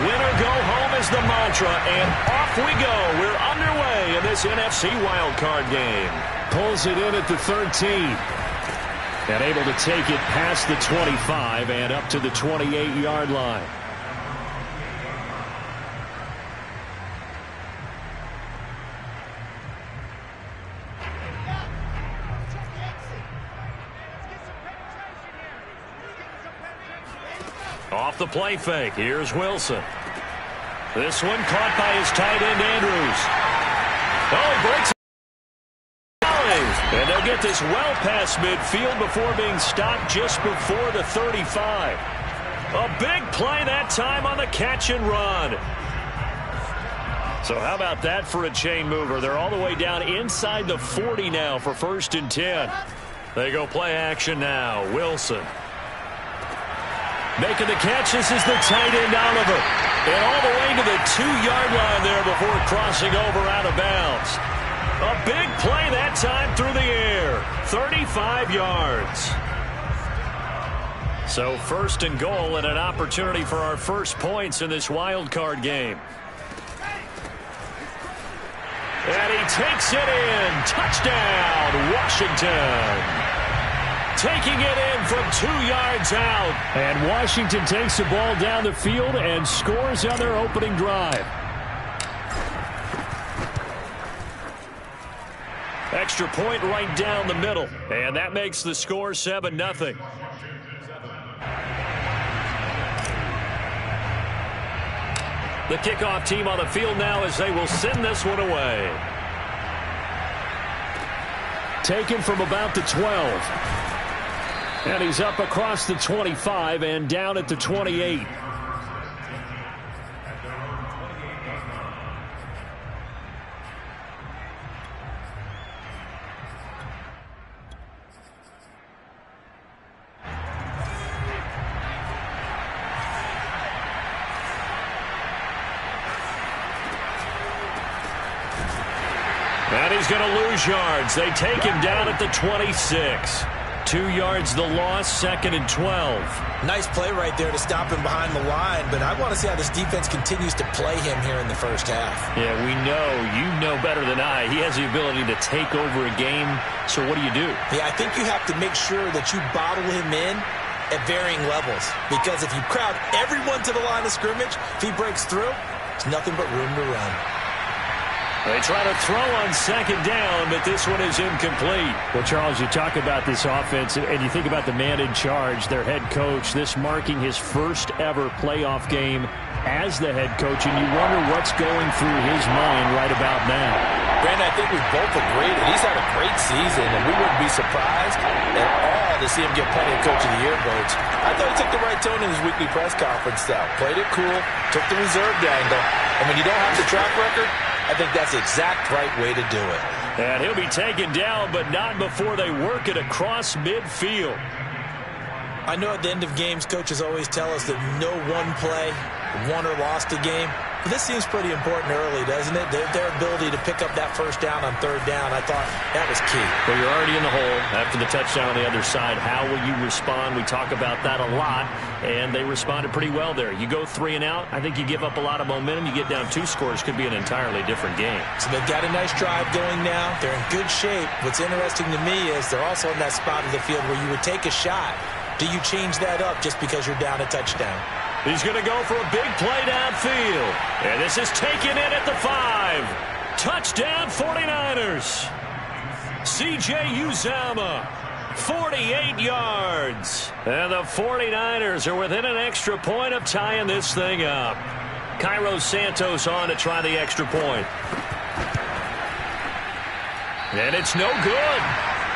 Win or go home is the mantra, and off we go. We're underway in this NFC wildcard game. Pulls it in at the 13. And able to take it past the 25 and up to the 28-yard line. Off the play fake, here's Wilson. This one caught by his tight end, Andrews. Oh, he breaks it. And they'll get this well past midfield before being stopped just before the 35. A big play that time on the catch and run. So how about that for a chain mover? They're all the way down inside the 40 now for 1st and 10. They go play action now. Wilson. Making the catch, this is the tight end, Oliver. And all the way to the 2-yard line there before crossing over out of bounds. A big play that time through the air. 35 yards. So 1st and goal and an opportunity for our first points in this wild card game. And he takes it in. Touchdown, Washington. Taking it in from 2 yards out. And Washington takes the ball down the field and scores on their opening drive. Extra point right down the middle. And that makes the score 7-0. The kickoff team on the field now as they will send this one away. Taken from about the 12. And he's up across the 25 and down at the 28. And he's going to lose yards. They take him down at the 26. 2 yards the loss, 2nd and 12. Nice play right there to stop him behind the line, but I want to see how this defense continues to play him here in the first half. Yeah, we know. You know better than I. He has the ability to take over a game, so what do you do? Yeah, I think you have to make sure that you bottle him in at varying levels, because if you crowd everyone to the line of scrimmage, if he breaks through, there's nothing but room to run. They try to throw on 2nd down, but this one is incomplete. Well, Charles, you talk about this offense, and you think about the man in charge, their head coach, this marking his first ever playoff game as the head coach, and you wonder what's going through his mind right about now. Brandon, I think we both agree that he's had a great season, and we wouldn't be surprised at all to see him get plenty of Coach of the Year votes. I thought he took the right tone in his weekly press conference, though. Played it cool, took the reserved angle, and when you don't have the track record, I think that's the exact right way to do it. And he'll be taken down, but not before they work it across midfield. I know at the end of games, coaches always tell us that no one play won or lost a game. But this seems pretty important early, doesn't it? Their ability to pick up that first down on 3rd down, I thought that was key. Well, you're already in the hole after the touchdown on the other side. How will you respond? We talk about that a lot, and they responded pretty well there. You go 3 and out, I think you give up a lot of momentum. You get down 2 scores, could be an entirely different game. So they've got a nice drive going now. They're in good shape. What's interesting to me is they're also in that spot of the field where you would take a shot. Do you change that up just because you're down a touchdown? He's going to go for a big play downfield. And this is taken in at the 5. Touchdown 49ers. C.J. Uzomah, 48 yards. And the 49ers are within an extra point of tying this thing up. Cairo Santos on to try the extra point. And it's no good.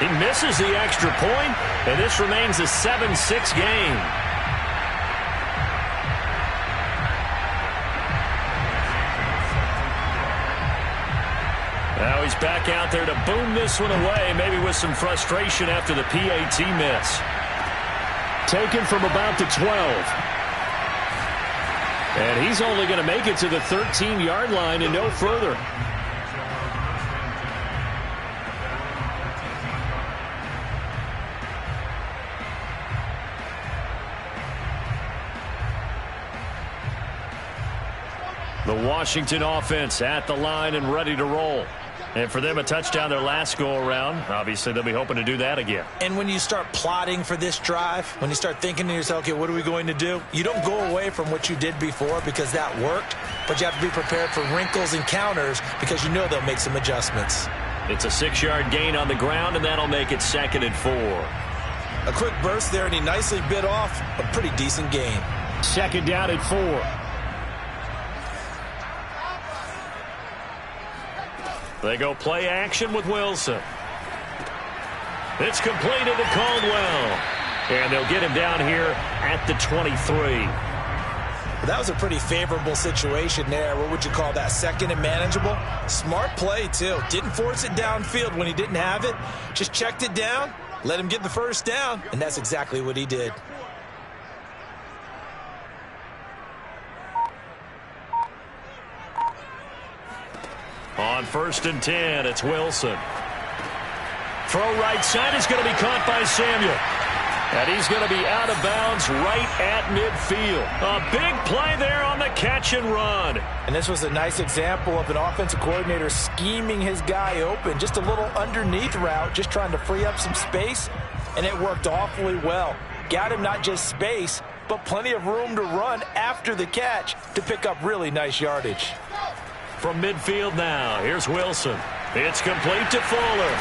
He misses the extra point, and this remains a 7-6 game. Now he's back out there to boom this one away, maybe with some frustration after the PAT miss. Taken from about the 12. And he's only going to make it to the 13-yard line and no further. The Washington offense at the line and ready to roll. And for them, a touchdown their last go-around. Obviously, they'll be hoping to do that again. And when you start plotting for this drive, when you start thinking to yourself, okay, what are we going to do? You don't go away from what you did before because that worked, but you have to be prepared for wrinkles and counters because you know they'll make some adjustments. It's a 6-yard gain on the ground, and that'll make it 2nd and 4. A quick burst there, and he nicely bit off a pretty decent gain. 2nd down and 4. They go play action with Wilson. It's completed to Caldwell. And they'll get him down here at the 23. That was a pretty favorable situation there. What would you call that? 2nd and manageable? Smart play, too. Didn't force it downfield when he didn't have it. Just checked it down, let him get the first down, and that's exactly what he did. On 1st and 10, it's Wilson. Throw right side is going to be caught by Samuel. And he's going to be out of bounds right at midfield. A big play there on the catch and run. And this was a nice example of an offensive coordinator scheming his guy open. Just a little underneath route, just trying to free up some space. And it worked awfully well. Got him not just space, but plenty of room to run after the catch to pick up really nice yardage. From midfield now, here's Wilson. It's complete to Fuller.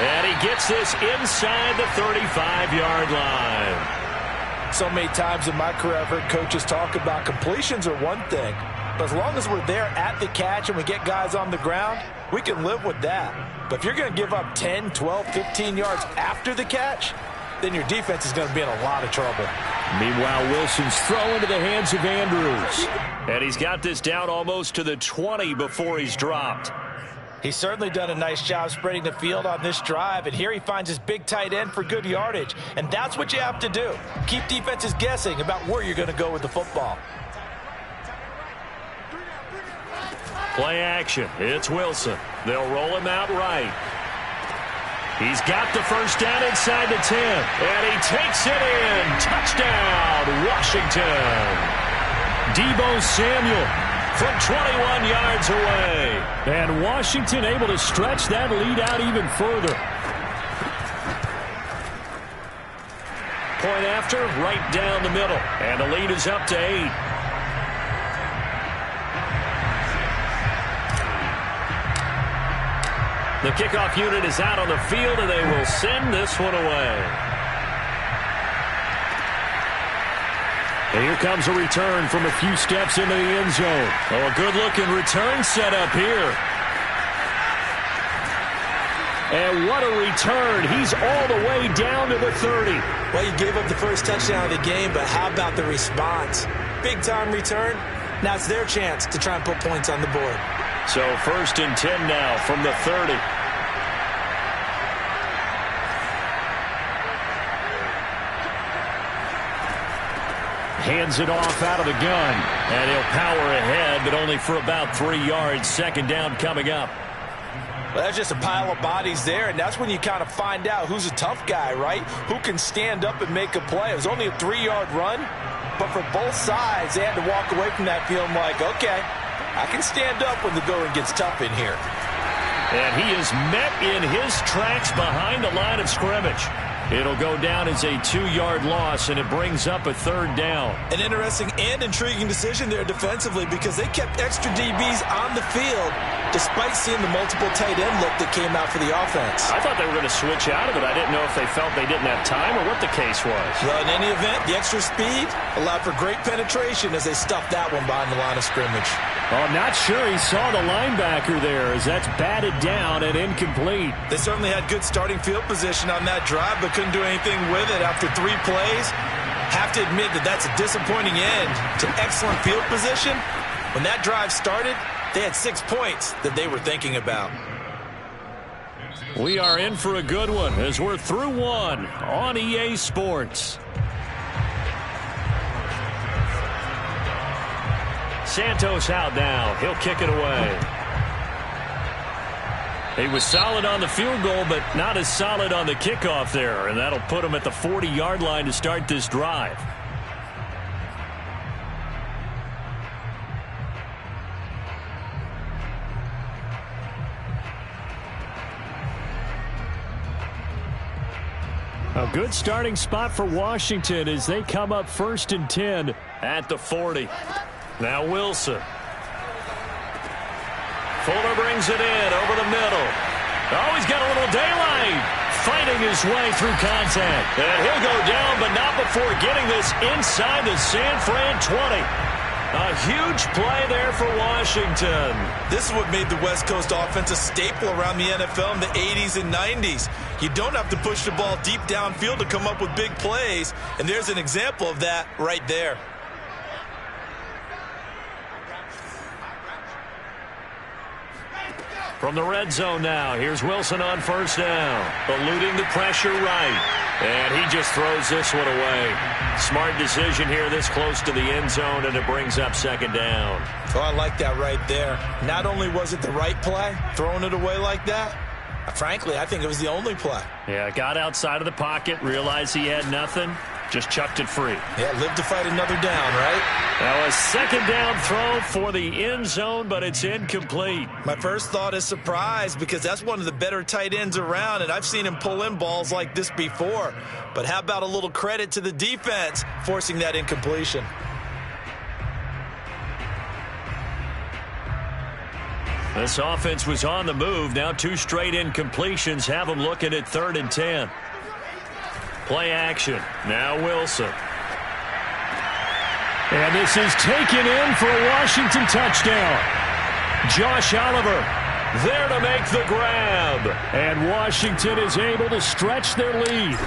And he gets this inside the 35-yard line. So many times in my career, I've heard coaches talk about completions are one thing. But as long as we're there at the catch and we get guys on the ground, we can live with that. But if you're going to give up 10, 12, 15 yards after the catch, then your defense is going to be in a lot of trouble. Meanwhile, Wilson's throw into the hands of Andrews. And he's got this down almost to the 20 before he's dropped. He's certainly done a nice job spreading the field on this drive, and here he finds his big tight end for good yardage. And that's what you have to do. Keep defenses guessing about where you're going to go with the football. Play action. It's Wilson. They'll roll him out right. He's got the first down inside the 10. And he takes it in. Touchdown, Washington. Deebo Samuel from 21 yards away. And Washington able to stretch that lead out even further. Point after, right down the middle. And the lead is up to 8. The kickoff unit is out on the field, and they will send this one away. And here comes a return from a few steps into the end zone. Oh, a good-looking return set up here. And what a return. He's all the way down to the 30. Well, you gave up the first touchdown of the game, but how about the response? Big-time return. Now it's their chance to try and put points on the board. So 1st and 10 now from the 30. Hands it off out of the gun. And he'll power ahead, but only for about 3 yards. 2nd down coming up. Well, that's just a pile of bodies there, and that's when you kind of find out who's a tough guy, right? Who can stand up and make a play. It was only a 3-yard run, but for both sides, they had to walk away from that feeling like, okay, I can stand up when the going gets tough in here. And he is met in his tracks behind the line of scrimmage. It'll go down as a 2-yard loss, and it brings up a 3rd down. An interesting and intriguing decision there defensively because they kept extra DBs on the field despite seeing the multiple tight end look that came out for the offense. I thought they were going to switch out of it. I didn't know if they felt they didn't have time or what the case was. Well, in any event, the extra speed allowed for great penetration as they stuffed that one behind the line of scrimmage. Oh, I'm not sure he saw the linebacker there as that's batted down and incomplete. They certainly had good starting field position on that drive, but couldn't do anything with it after 3 plays. Have to admit that that's a disappointing end to excellent field position. When that drive started, they had 6 points that they were thinking about. We are in for a good one as we're through one on EA Sports. Santos out now. He'll kick it away. He was solid on the field goal, but not as solid on the kickoff there, and that'll put him at the 40-yard line to start this drive. A good starting spot for Washington as they come up 1st and 10 at the 40. Now Wilson. Fuller brings it in over the middle. Oh, he's got a little daylight. Fighting his way through contact. And he'll go down, but not before getting this inside the San Fran 20. A huge play there for Washington. This is what made the West Coast offense a staple around the NFL in the 80s and 90s. You don't have to push the ball deep downfield to come up with big plays, and there's an example of that right there. From the red zone now, here's Wilson on 1st down. Eluding the pressure right. And he just throws this one away. Smart decision here this close to the end zone, and it brings up 2nd down. Oh, I like that right there. Not only was it the right play, throwing it away like that, frankly, I think it was the only play. Yeah, got outside of the pocket, realized he had nothing, just chucked it free. Yeah, live to fight another down, right? Now a 2nd down throw for the end zone, but it's incomplete. My first thought is surprise because that's one of the better tight ends around, and I've seen him pull in balls like this before. But how about a little credit to the defense forcing that incompletion? This offense was on the move. Now 2 straight incompletions have them looking at 3rd and 10. Play action. Now Wilson. And this is taken in for a Washington touchdown. Josh Oliver there to make the grab. And Washington is able to stretch their lead.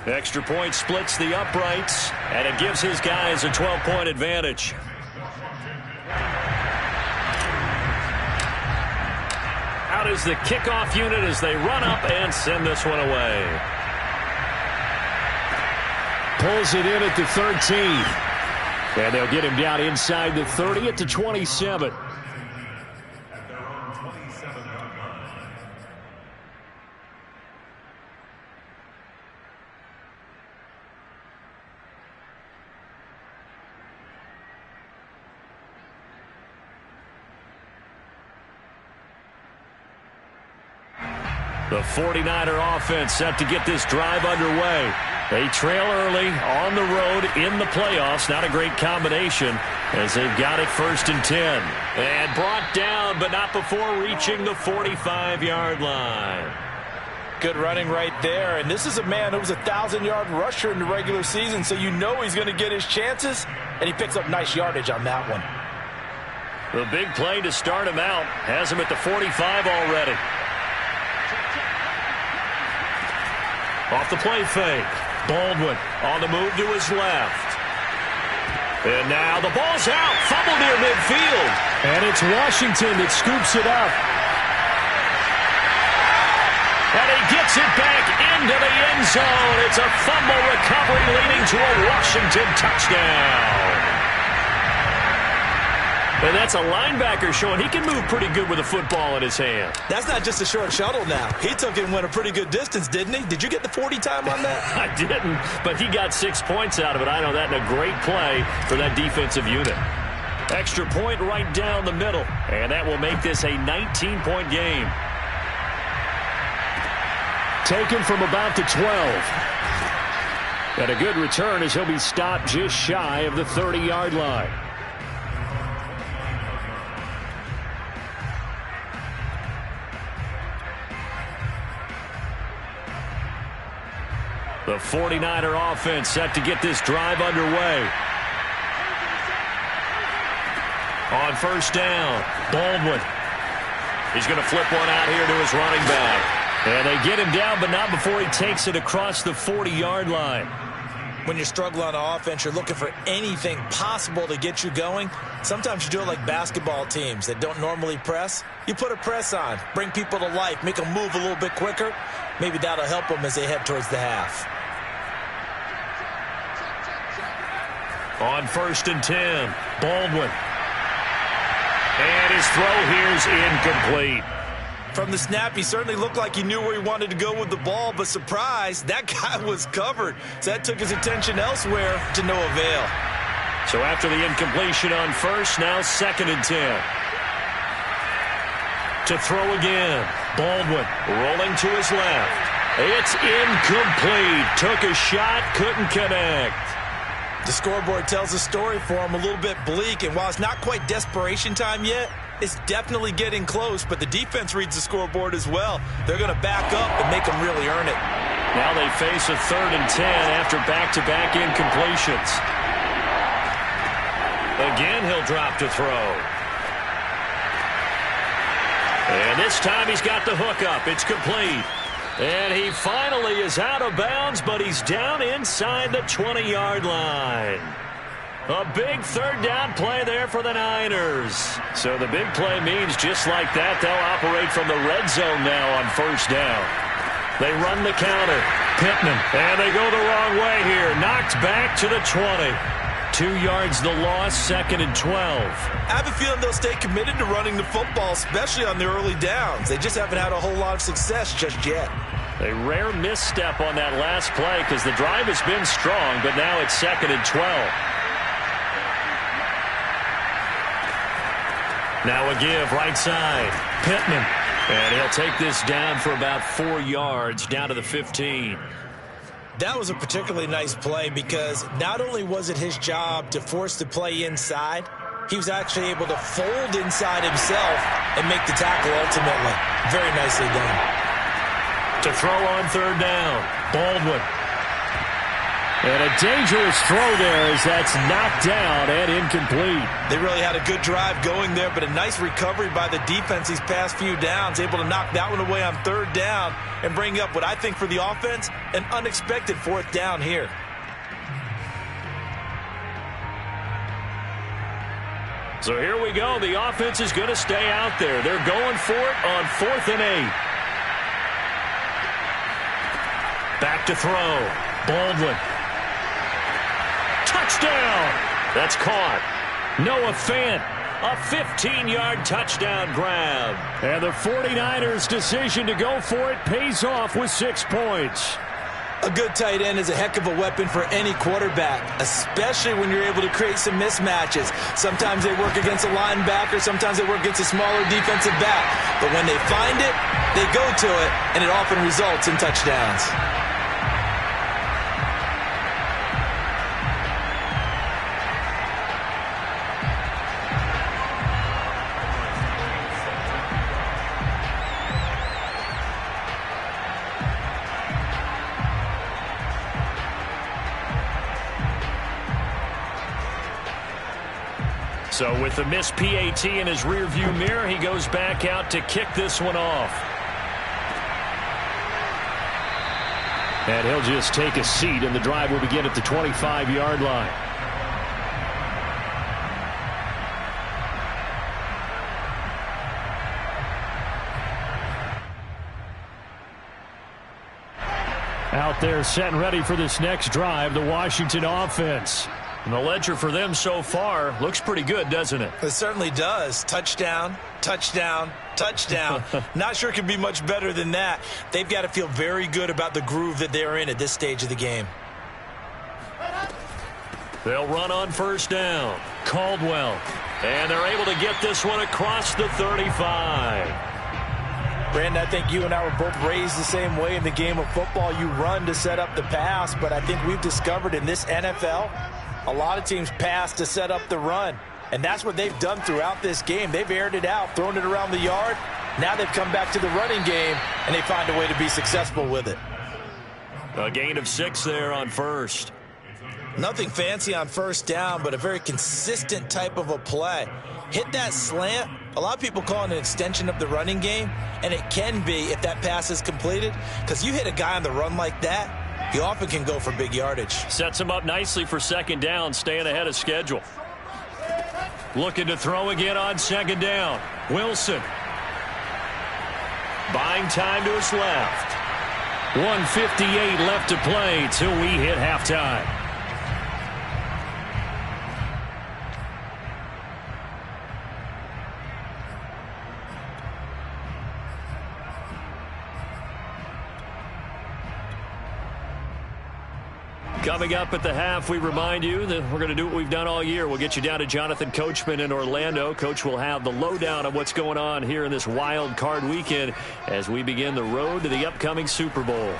Extra point splits the uprights, and it gives his guys a 12-point advantage. Out is the kickoff unit as they run up and send this one away. Pulls it in at the 13. And they'll get him down inside the 30 at the 27. The 49er offense set to get this drive underway. They trail early on the road in the playoffs. Not a great combination as they've got it 1st and 10. And brought down, but not before reaching the 45-yard line. Good running right there. And this is a man who was a 1,000-yard rusher in the regular season, so you know he's going to get his chances. And he picks up nice yardage on that one. The big play to start him out has him at the 45 already. Off the play fake. Baldwin on the move to his left. And now the ball's out. Fumble near midfield. And it's Washington that scoops it up. And he gets it back into the end zone. It's a fumble recovery leading to a Washington touchdown. And that's a linebacker showing he can move pretty good with a football in his hand. That's not just a short shuttle now. He took it and went a pretty good distance, didn't he? Did you get the 40 time on that? I didn't, but he got 6 points out of it. I know that in a great play for that defensive unit. Extra point right down the middle, and that will make this a 19-point game. Taken from about the 12. And a good return as he'll be stopped just shy of the 30-yard line. The 49er offense set to get this drive underway. On 1st down, Baldwin. He's going to flip one out here to his running back. And they get him down, but not before he takes it across the 40-yard line. When you're struggling on offense, you're looking for anything possible to get you going. Sometimes you do it like basketball teams that don't normally press. You put a press on, bring people to life, make them move a little bit quicker. Maybe that'll help them as they head towards the half. On 1st and 10, Baldwin. And his throw here's incomplete. From the snap, he certainly looked like he knew where he wanted to go with the ball, but surprise, that guy was covered. So that took his attention elsewhere to no avail. So after the incompletion on 1st, now 2nd and 10. To throw again, Baldwin rolling to his left. It's incomplete. Took a shot, couldn't connect. The scoreboard tells a story for him, a little bit bleak, and while it's not quite desperation time yet, it's definitely getting close, but the defense reads the scoreboard as well. They're going to back up and make them really earn it. Now they face a 3rd and 10 after back-to-back incompletions. Again, he'll drop to throw. And this time he's got the hook up. It's complete. And he finally is out of bounds, but he's down inside the 20-yard line. A big 3rd down play there for the Niners. So the big play means just like that, they'll operate from the red zone now on 1st down. They run the counter. Pittman. And they go the wrong way here. Knocked back to the 20. 2 yards the loss, 2nd and 12. I have a feeling they'll stay committed to running the football, especially on the early downs. They just haven't had a whole lot of success just yet. A rare misstep on that last play because the drive has been strong, but now it's 2nd and 12. Now a give right side. Pittman. And he'll take this down for about 4 yards, down to the 15. That was a particularly nice play because not only was it his job to force the play inside, he was actually able to fold inside himself and make the tackle ultimately. Very nicely done. To throw on 3rd down, Baldwin. And a dangerous throw there as that's knocked down and incomplete. They really had a good drive going there, but a nice recovery by the defense these past few downs, able to knock that one away on 3rd down and bring up what I think for the offense, an unexpected 4th down here. So here we go. The offense is going to stay out there. They're going for it on 4th and 8. Back to throw. Baldwin. Touchdown! That's caught. Noah Fant, a 15-yard touchdown grab. And the 49ers' decision to go for it pays off with 6 points. A good tight end is a heck of a weapon for any quarterback, especially when you're able to create some mismatches. Sometimes they work against a linebacker, sometimes they work against a smaller defensive back. But when they find it, they go to it, and it often results in touchdowns. So with the missed PAT in his rearview mirror, he goes back out to kick this one off. And he'll just take a seat, and the drive will begin at the 25-yard line. Out there set and ready for this next drive, the Washington offense. And the ledger for them so far looks pretty good, doesn't it? It certainly does. Touchdown, touchdown, touchdown. Not sure it can be much better than that. They've got to feel very good about the groove that they're in at this stage of the game. They'll run on 1st down. Caldwell. And they're able to get this one across the 35. Brandon, I think you and I were both raised the same way in the game of football. You run to set up the pass, but I think we've discovered in this NFL, a lot of teams pass to set up the run, and that's what they've done throughout this game. They've aired it out, thrown it around the yard. Now they've come back to the running game, and they find a way to be successful with it. A gain of 6 there on 1st. Nothing fancy on 1st down, but a very consistent type of a play. Hit that slant. A lot of people call it an extension of the running game, and it can be if that pass is completed, because you hit a guy on the run like that, he often can go for big yardage. Sets him up nicely for 2nd down, staying ahead of schedule. Looking to throw again on 2nd down. Wilson. Buying time to his left. 1:58 left to play till we hit halftime. Coming up at the half, we remind you that we're going to do what we've done all year. We'll get you down to Jonathan Coachman in Orlando. Coach will have the lowdown of what's going on here in this wild card weekend as we begin the road to the upcoming Super Bowl.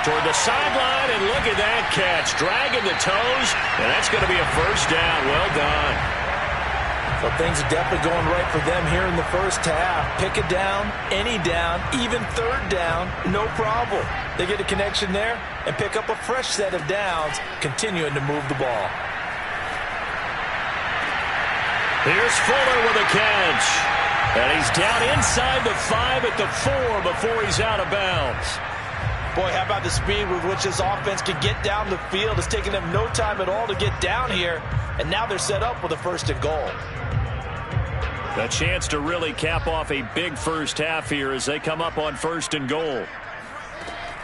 Toward the sideline, and look at that catch. Dragging the toes, and that's going to be a first down. Well done. Well, things are definitely going right for them here in the first half. Pick a down, any down, even third down, no problem. They get a connection there and pick up a fresh set of downs, continuing to move the ball. Here's Fuller with a catch. And he's down inside the 5 at the 4 before he's out of bounds. Boy, how about the speed with which this offense can get down the field? It's taking them no time at all to get down here, and now they're set up with a first and goal. A chance to really cap off a big first half here as they come up on first and goal.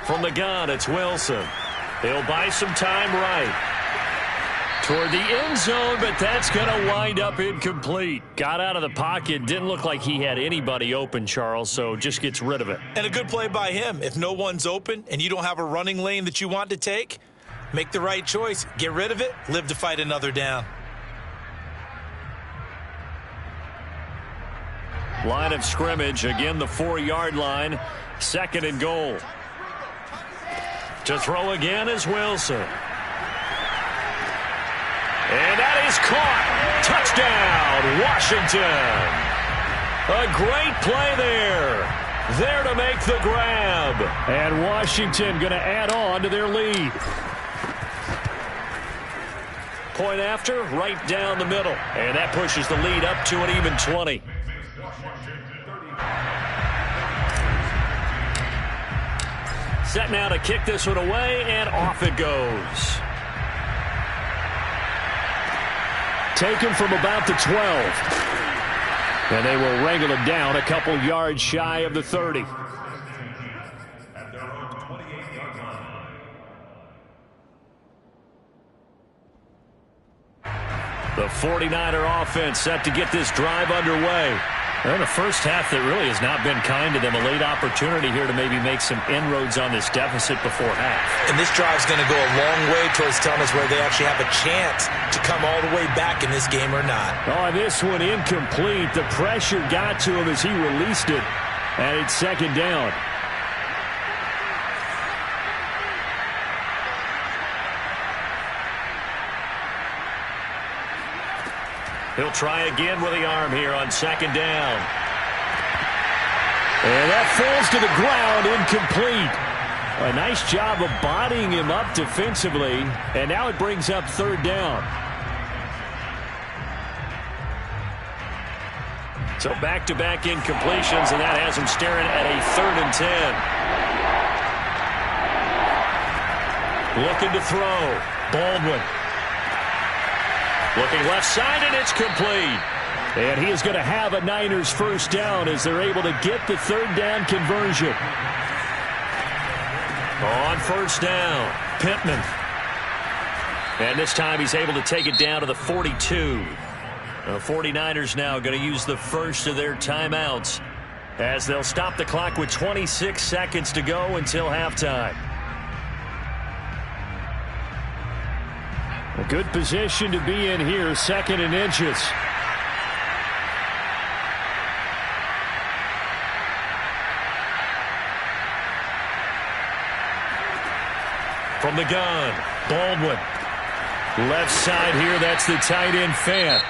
From the gun, it's Wilson. He'll buy some time right toward the end zone, but that's going to wind up incomplete. Got out of the pocket. Didn't look like he had anybody open, Charles, so just gets rid of it. And a good play by him. If no one's open and you don't have a running lane that you want to take, make the right choice. Get rid of it. Live to fight another down. Line of scrimmage, again the 4-yard line, second and goal. To throw again is Wilson. And that is caught. Touchdown, Washington. A great play there. There to make the grab. And Washington going to add on to their lead. Point after, right down the middle. And that pushes the lead up to an even 20. Set now to kick this one away, and off it goes. Taken from about the 12. And they will wrangle it down a couple yards shy of the 30. The 49er offense set to get this drive underway. They're in a first half that really has not been kind to them. A late opportunity here to maybe make some inroads on this deficit before half. And this drive's going to go a long way towards telling us whether they actually have a chance to come all the way back in this game or not. Oh, this one incomplete. The pressure got to him as he released it. And it's second down. He'll try again with the arm here on second down. And that falls to the ground, incomplete. A nice job of bodying him up defensively. And now it brings up third down. So back-to-back incompletions, and that has him staring at a 3rd and 10. Looking to throw. Baldwin. Looking left side, and it's complete. And he is going to have a Niners first down as they're able to get the third down conversion. On first down, Pittman. And this time he's able to take it down to the 42. The 49ers now going to use the first of their timeouts as they'll stop the clock with 26 seconds to go until halftime. A good position to be in here, 2nd and inches. From the gun, Baldwin. Left side here, that's the tight end Fant.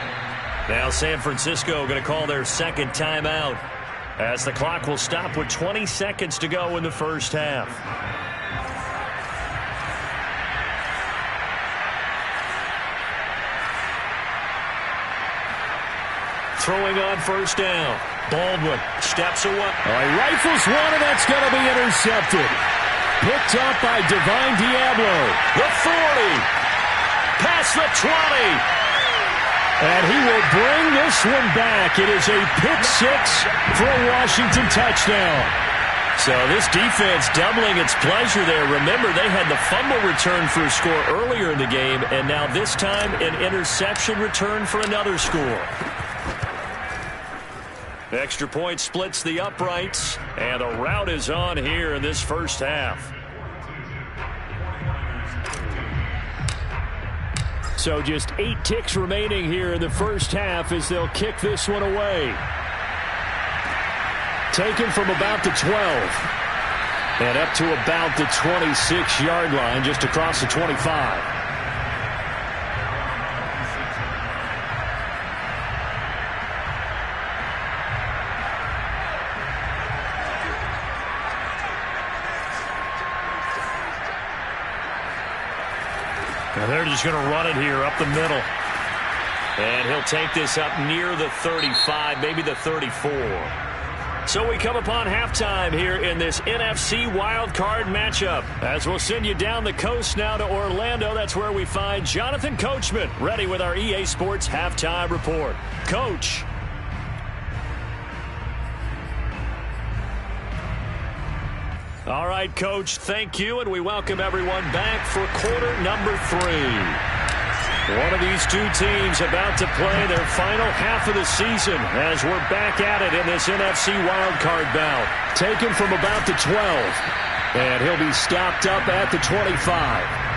Now San Francisco going to call their second timeout as the clock will stop with 20 seconds to go in the first half. Throwing on first down. Baldwin steps away. He rifles one, and that's going to be intercepted. Picked up by Divine Diablo. The 40. Past the 20. And he will bring this one back. It is a pick 6 for a Washington touchdown. So this defense doubling its pleasure there. Remember, they had the fumble return for a score earlier in the game, and now this time an interception return for another score. Extra point splits the uprights, and a rout is on here in this first half. So just 8 ticks remaining here in the first half as they'll kick this one away. Taken from about the 12. And up to about the 26-yard line, just across the 25. Now they're just going to run it here up the middle. And he'll take this up near the 35, maybe the 34. So we come upon halftime here in this NFC wildcard matchup. As we'll send you down the coast now to Orlando, that's where we find Jonathan Coachman, ready with our EA Sports Halftime Report. Coach. All right, Coach, thank you, and we welcome everyone back for quarter number 3. One of these two teams about to play their final half of the season as we're back at it in this NFC wildcard bout. Taken from about the 12, and he'll be stopped up at the 25.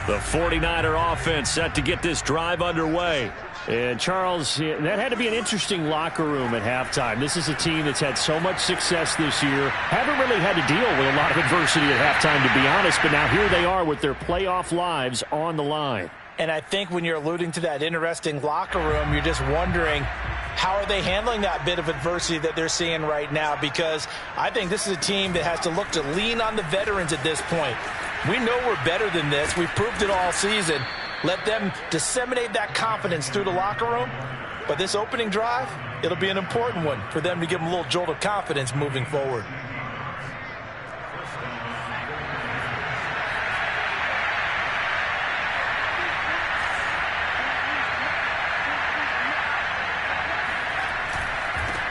The 49er offense set to get this drive underway. And, Charles, that had to be an interesting locker room at halftime. This is a team that's had so much success this year. Haven't really had to deal with a lot of adversity at halftime, to be honest. But now here they are with their playoff lives on the line. And I think when you're alluding to that interesting locker room, you're just wondering, how are they handling that bit of adversity that they're seeing right now? Because I think this is a team that has to look to lean on the veterans at this point. We know we're better than this. We've proved it all season. Let them disseminate that confidence through the locker room. But this opening drive, it'll be an important one for them to give them a little jolt of confidence moving forward.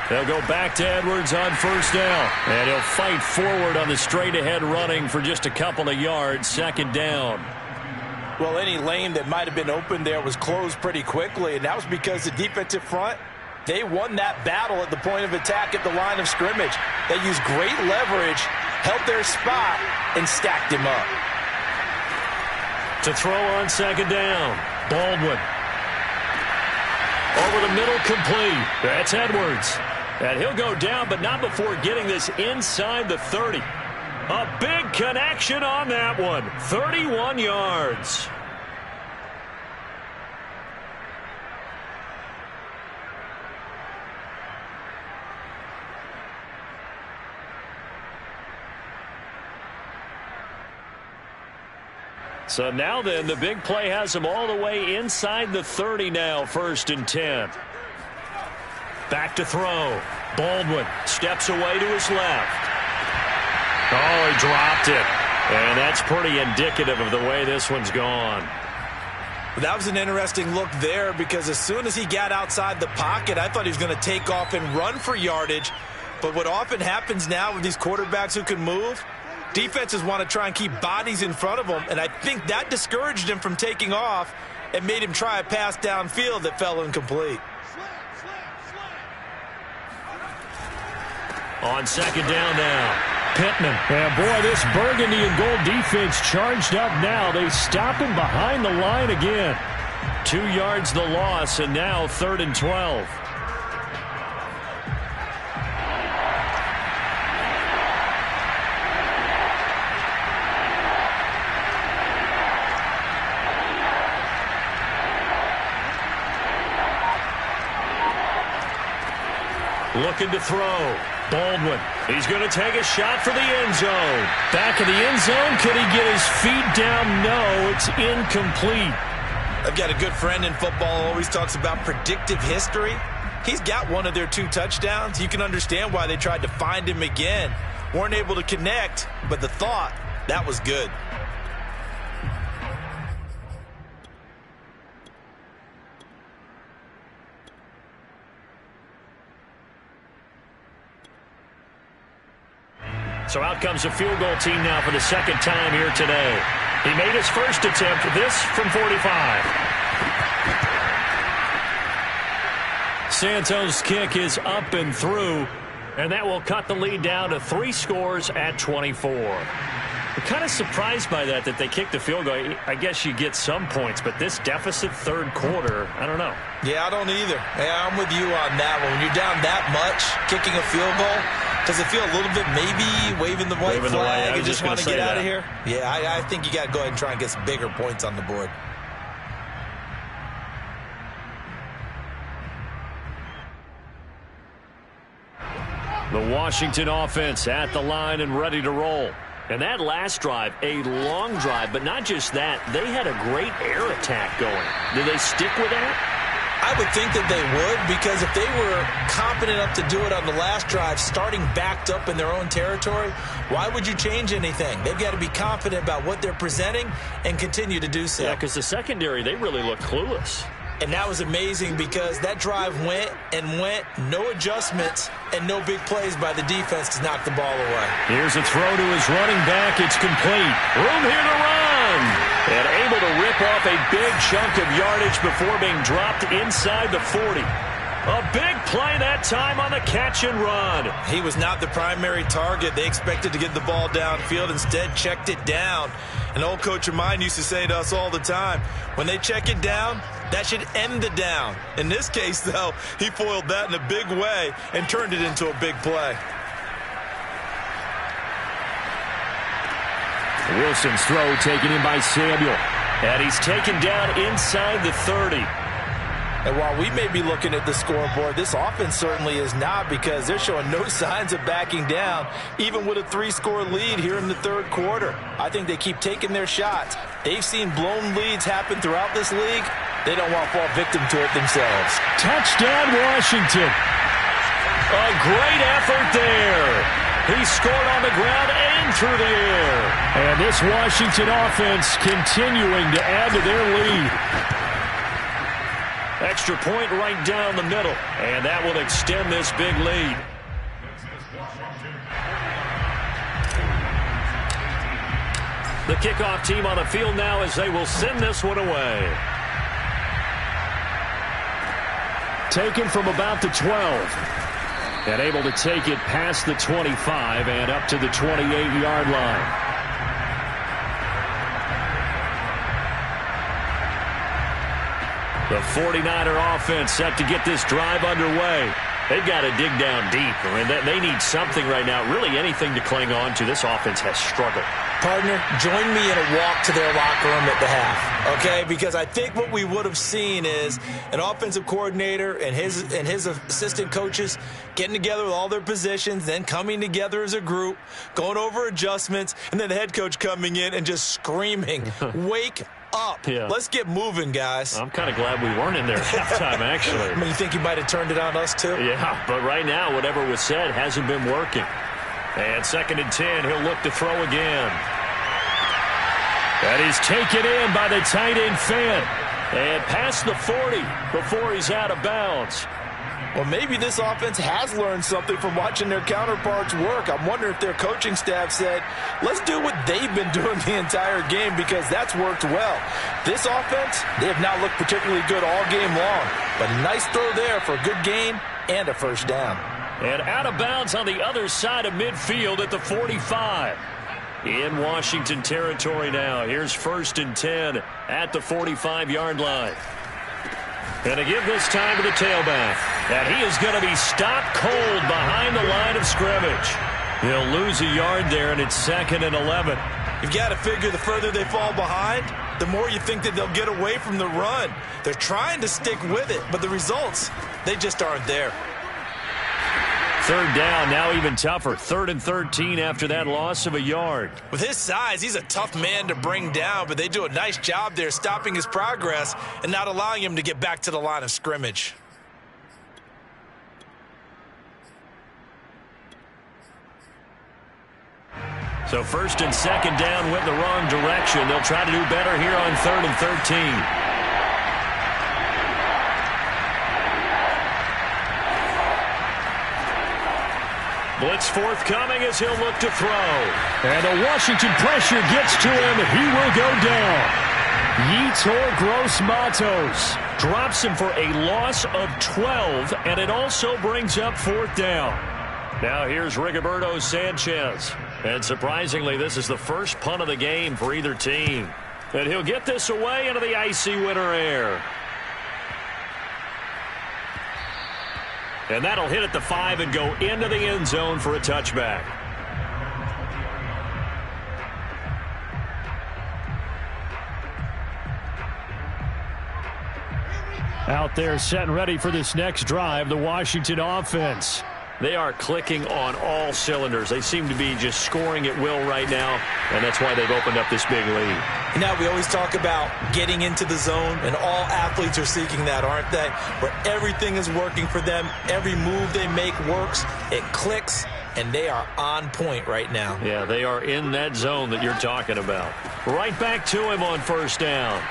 They'll go back to Edwards on first down. And he'll fight forward on the straight-ahead running for just a couple of yards. Second down. Well, any lane that might have been open there was closed pretty quickly, and that was because the defensive front, they won that battle at the point of attack at the line of scrimmage. They used great leverage, held their spot, and stacked him up. To throw on second down, Baldwin. Over the middle, complete. That's Edwards. And he'll go down, but not before getting this inside the 30. A big connection on that one. 31 yards. So now then, the big play has him all the way inside the 30 now, 1st and 10. Back to throw. Baldwin steps away to his left. Oh, he dropped it. And that's pretty indicative of the way this one's gone. That was an interesting look there because as soon as he got outside the pocket, I thought he was going to take off and run for yardage. But what often happens now with these quarterbacks who can move, defenses want to try and keep bodies in front of them, and I think that discouraged him from taking off and made him try a pass downfield that fell incomplete. On second down now, Pittman. And boy, this burgundy and gold defense charged up now. They stop him behind the line again. 2 yards the loss, and now 3rd and 12. Looking to throw. Baldwin. He's going to take a shot for the end zone. Back of the end zone. Could he get his feet down? No, it's incomplete. I've got a good friend in football who always talks about predictive history. He's got one of their 2 touchdowns. You can understand why they tried to find him again. Weren't able to connect, but the thought, that was good. So out comes a field goal team now for the second time here today. He made his first attempt, this from 45. Santos' kick is up and through, and that will cut the lead down to 3 scores at 24. I'm kind of surprised by that they kicked the field goal. I guess you get some points, but this deficit third quarter, I don't know. Yeah, I don't either. Yeah, I'm with you on that one. When you're down that much, kicking a field goal, does it feel a little bit maybe waving the white flag and just want to get out of here? Yeah, I think you got to go ahead and try and get some bigger points on the board. The Washington offense at the line and ready to roll. And that last drive, a long drive, but not just that. They had a great air attack going. Do they stick with that? I would think that they would, because if they were competent enough to do it on the last drive, starting backed up in their own territory, why would you change anything? They've got to be confident about what they're presenting and continue to do so. Yeah, because the secondary, they really look clueless. And that was amazing because that drive went, no adjustments, and no big plays by the defense to knock the ball away. Here's a throw to his running back. It's complete. Room here to run. And able to rip off a big chunk of yardage before being dropped inside the 40. A big play that time on the catch and run. He was not the primary target. They expected to get the ball downfield. Instead, checked it down. An old coach of mine used to say to us all the time, when they check it down, that should end the down. In this case, though, he foiled that in a big way and turned it into a big play. Wilson's throw taken in by Samuel. And he's taken down inside the 30. And while we may be looking at the scoreboard, this offense certainly is not, because they're showing no signs of backing down, even with a 3-score lead here in the third quarter. I think they keep taking their shots. They've seen blown leads happen throughout this league. They don't want to fall victim to it themselves. Touchdown, Washington. A great effort there. He scored on the ground and through the air. And this Washington offense continuing to add to their lead. Extra point right down the middle. And that will extend this big lead. The kickoff team on the field now as they will send this one away. Taken from about the 12. And able to take it past the 25 and up to the 28-yard line. The 49er offense set to get this drive underway. They've got to dig down deep. I mean, they need something right now, really anything to cling on to. This offense has struggled. Partner, join me in a walk to their locker room at the half, okay? Because I think what we would have seen is an offensive coordinator and his assistant coaches getting together with all their positions, then coming together as a group, going over adjustments, and then the head coach coming in and just screaming, wake up. Yeah. Let's get moving, guys. I'm kind of glad we weren't in there at halftime, actually. I mean, you think you might have turned it on us, too? Yeah, but right now, whatever was said hasn't been working. And 2nd and 10, he'll look to throw again. And he's taken in by the tight end Fant. And past the 40 before he's out of bounds. Well, maybe this offense has learned something from watching their counterparts work. I'm wondering if their coaching staff said, let's do what they've been doing the entire game, because that's worked well. This offense, they have not looked particularly good all game long. But a nice throw there for a good gain and a first down. And out of bounds on the other side of midfield at the 45. In Washington territory now. Here's 1st and 10 at the 45-yard line. And to give this time to the tailback. And he is going to be stopped cold behind the line of scrimmage. He'll lose a yard there, and it's 2nd and 11. You've got to figure the further they fall behind, the more you think that they'll get away from the run. They're trying to stick with it, but the results, they just aren't there. 3rd down, now even tougher. 3rd and 13 after that loss of a yard. With his size, he's a tough man to bring down, but they do a nice job there stopping his progress and not allowing him to get back to the line of scrimmage. So 1st and 2nd down went the wrong direction. They'll try to do better here on 3rd and 13. Blitz forthcoming as he'll look to throw. And the Washington pressure gets to him. He will go down. Yetur Gross-Matos drops him for a loss of 12, and it also brings up 4th down. Now here's Rigoberto Sanchez. And surprisingly, this is the first punt of the game for either team. And he'll get this away into the icy winter air. And that'll hit at the 5 and go into the end zone for a touchback. Out there set and ready for this next drive, the Washington offense. They are clicking on all cylinders. They seem to be just scoring at will right now, and that's why they've opened up this big lead. Now, we always talk about getting into the zone, and all athletes are seeking that, aren't they? Where everything is working for them. Every move they make works. It clicks, and they are on point right now. Yeah, they are in that zone that you're talking about. Right back to him on 1st down.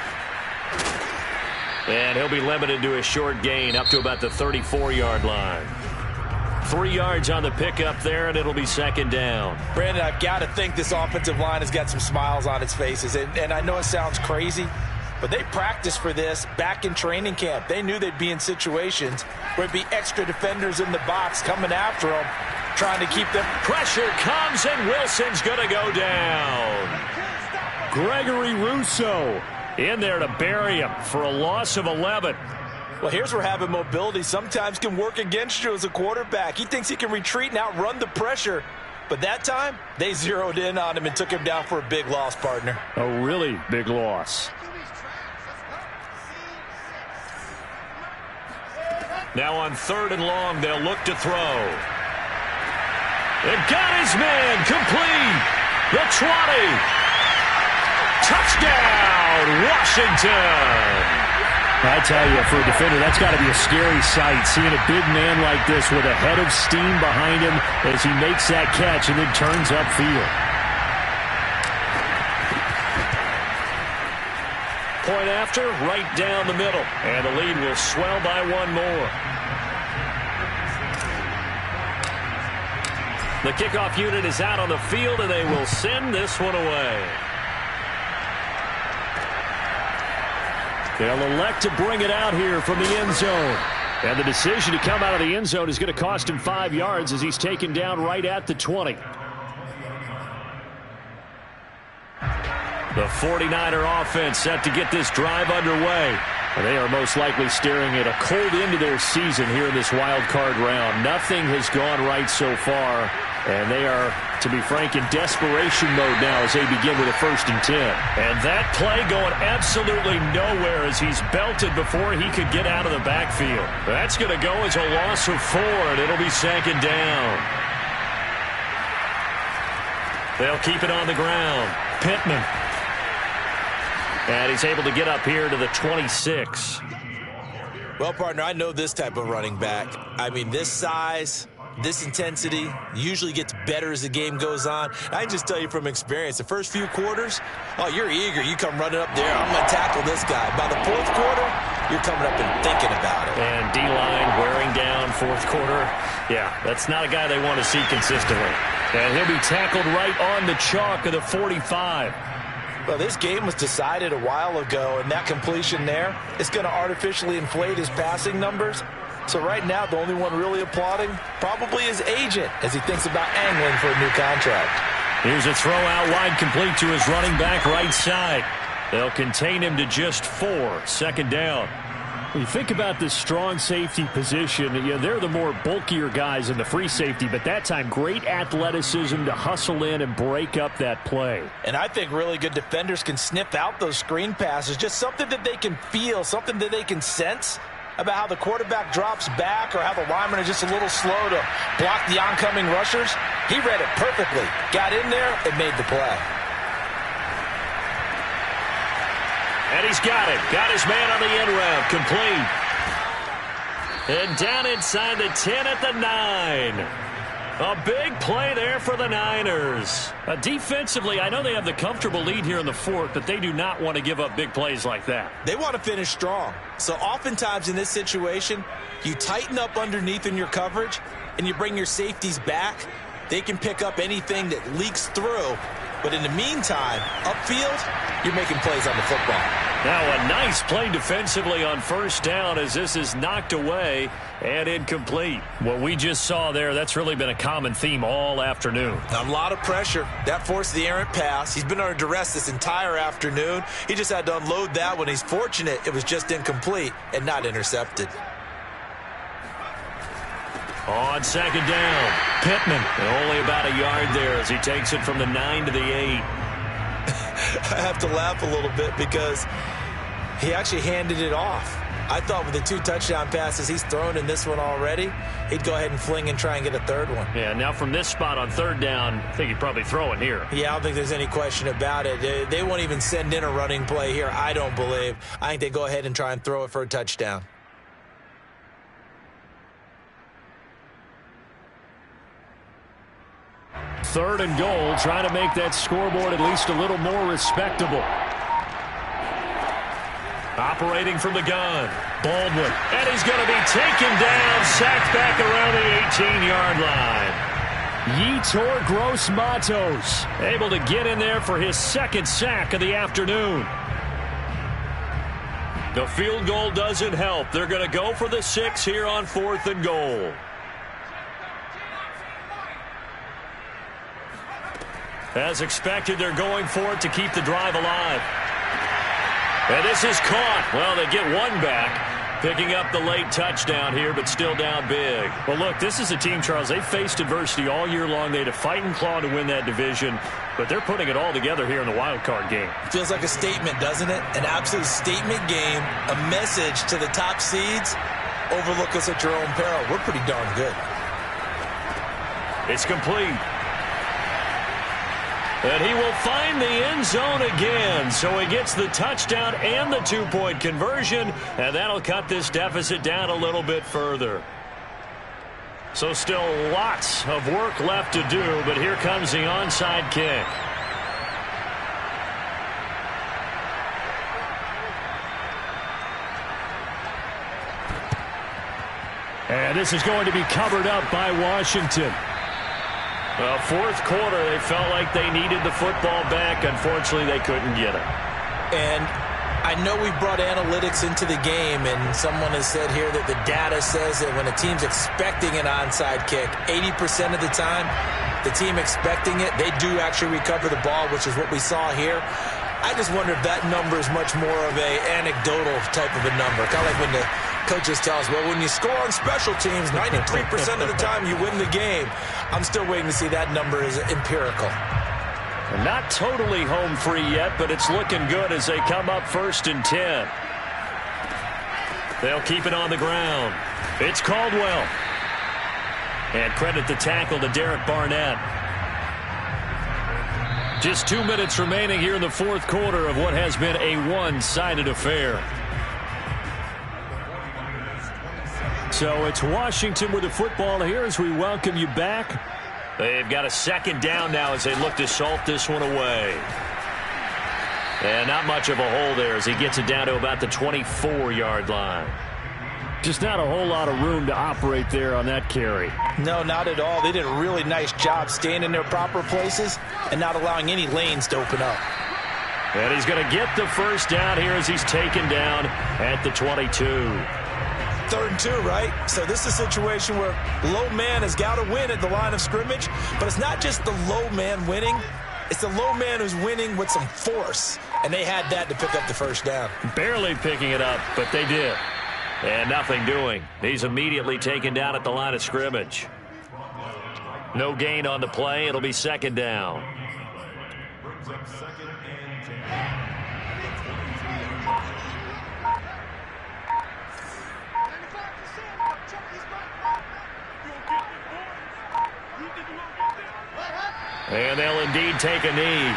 And he'll be limited to a short gain up to about the 34-yard line. 3 yards on the pickup there, and it'll be 2nd down. Brandon, I've got to think this offensive line has got some smiles on its faces. And I know it sounds crazy, but they practiced for this back in training camp. They knew they'd be in situations where it'd be extra defenders in the box coming after them, trying to keep them. Pressure comes, and Wilson's going to go down. Gregory Rousseau in there to bury him for a loss of 11. Well, here's where having mobility sometimes can work against you as a quarterback. He thinks he can retreat and outrun the pressure. But that time, they zeroed in on him and took him down for a big loss, partner. A really big loss. Now on 3rd and long, they'll look to throw. And got his man complete. The 20. Touchdown, Washington. I tell you, for a defender, that's got to be a scary sight, seeing a big man like this with a head of steam behind him as he makes that catch and then turns upfield. Point after, right down the middle. And the lead will swell by 1 more. The kickoff unit is out on the field, and they will send this one away. They'll elect to bring it out here from the end zone. And the decision to come out of the end zone is going to cost him 5 yards as he's taken down right at the 20. The 49er offense set to get this drive underway. They are most likely staring at a cold end to their season here in this wild card round. Nothing has gone right so far, and they are, to be frank, in desperation mode now as they begin with a 1st and 10. And that play going absolutely nowhere as he's belted before he could get out of the backfield. That's going to go as a loss of 4, and it'll be 2nd down. They'll keep it on the ground. Pittman. And he's able to get up here to the 26. Well, partner, I know this type of running back. I mean, this size, this intensity usually gets better as the game goes on. I can just tell you from experience, the first few quarters, oh, you're eager. You come running up there. I'm going to tackle this guy. By the 4th quarter, you're coming up and thinking about it. And D-line wearing down 4th quarter. Yeah, that's not a guy they want to see consistently. And he'll be tackled right on the chalk of the 45. Well, this game was decided a while ago, and that completion there is going to artificially inflate his passing numbers. So right now, the only one really applauding probably his agent as he thinks about angling for a new contract. Here's a throw out wide complete to his running back right side. They'll contain him to just 4. 2nd down. When you think about this strong safety position, they're the more bulkier guys in the free safety, but that time great athleticism to hustle in and break up that play. And I think really good defenders can sniff out those screen passes, just something that they can feel, something that they can sense about how the quarterback drops back or how the linemen are just a little slow to block the oncoming rushers. He read it perfectly, got in there, and made the play. And he's got it. Got his man on the end route. Complete. And down inside the 10 at the 9. A big play there for the Niners. Defensively, I know they have the comfortable lead here in the 4th, but they do not want to give up big plays like that. They want to finish strong. So oftentimes in this situation, you tighten up underneath in your coverage, and you bring your safeties back, they can pick up anything that leaks through. But in the meantime, upfield, you're making plays on the football. Now a nice play defensively on first down as this is knocked away and incomplete. What we just saw there, that's really been a common theme all afternoon. A lot of pressure. That forced the errant pass. He's been under duress this entire afternoon. He just had to unload that one. He's fortunate it was just incomplete and not intercepted. On second down, Pittman. And only about a yard there as he takes it from the 9 to the 8. I have to laugh a little bit because he actually handed it off. I thought with the 2 touchdown passes he's thrown in this one already, he'd go ahead and fling and try and get a third one. Yeah, now from this spot on third down, I think he'd probably throw it here. Yeah, I don't think there's any question about it. They won't even send in a running play here, I don't believe. I think they go ahead and try and throw it for a touchdown. Third and goal, trying to make that scoreboard at least a little more respectable. Operating from the gun, Baldwin. And he's going to be taken down, sacked back around the 18-yard line. Yetur Gross-Matos able to get in there for his second sack of the afternoon. The field goal doesn't help. They're going to go for the 6 here on 4th and goal. As expected, they're going for it to keep the drive alive. And this is caught. Well, they get one back, picking up the late touchdown here, but still down big. Well, look, this is a team, Charles, they faced adversity all year long. They had to fight and claw to win that division, but they're putting it all together here in the wild card game. Feels like a statement, doesn't it? An absolute statement game, a message to the top seeds. Overlook us at your own peril. We're pretty darn good. It's complete. And he will find the end zone again. So he gets the touchdown and the 2-point conversion. And that'll cut this deficit down a little bit further. So still lots of work left to do. But here comes the onside kick. And this is going to be covered up by Washington. Well, fourth quarter, they felt like they needed the football back. Unfortunately, they couldn't get it. And I know we brought analytics into the game, and someone has said here that the data says that when a team's expecting an onside kick, 80% of the time, the team expecting it, they do actually recover the ball, which is what we saw here. I just wonder if that number is much more of a anecdotal type of a number. Kind of like when the coaches tell us, well, when you score on special teams, 93% of the time you win the game. I'm still waiting to see that number is empirical. Not totally home free yet, but it's looking good as they come up 1st and 10. They'll keep it on the ground. It's Caldwell. And credit the tackle to Derek Barnett. Just 2 minutes remaining here in the fourth quarter of what has been a one-sided affair. So it's Washington with the football here as we welcome you back. They've got a second down now as they look to salt this one away. And not much of a hole there as he gets it down to about the 24-yard line. Just not a whole lot of room to operate there on that carry. No, not at all. They did a really nice job staying in their proper places and not allowing any lanes to open up. And he's going to get the first down here as he's taken down at the 22. 3rd and 2, right? So this is a situation where low man has got to win at the line of scrimmage, but it's not just the low man winning. It's the low man who's winning with some force, and they had that to pick up the first down. Barely picking it up, but they did. And nothing doing. He's immediately taken down at the line of scrimmage. No gain on the play. It'll be 2nd down. And they'll indeed take a knee.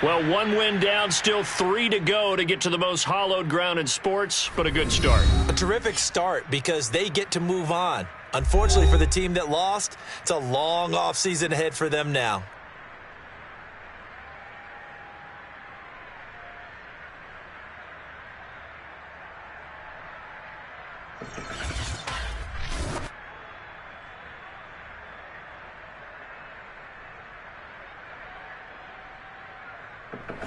Well, 1 win down, still 3 to go to get to the most hallowed ground in sports, but a good start. A terrific start because they get to move on. Unfortunately for the team that lost, it's a long offseason ahead for them now.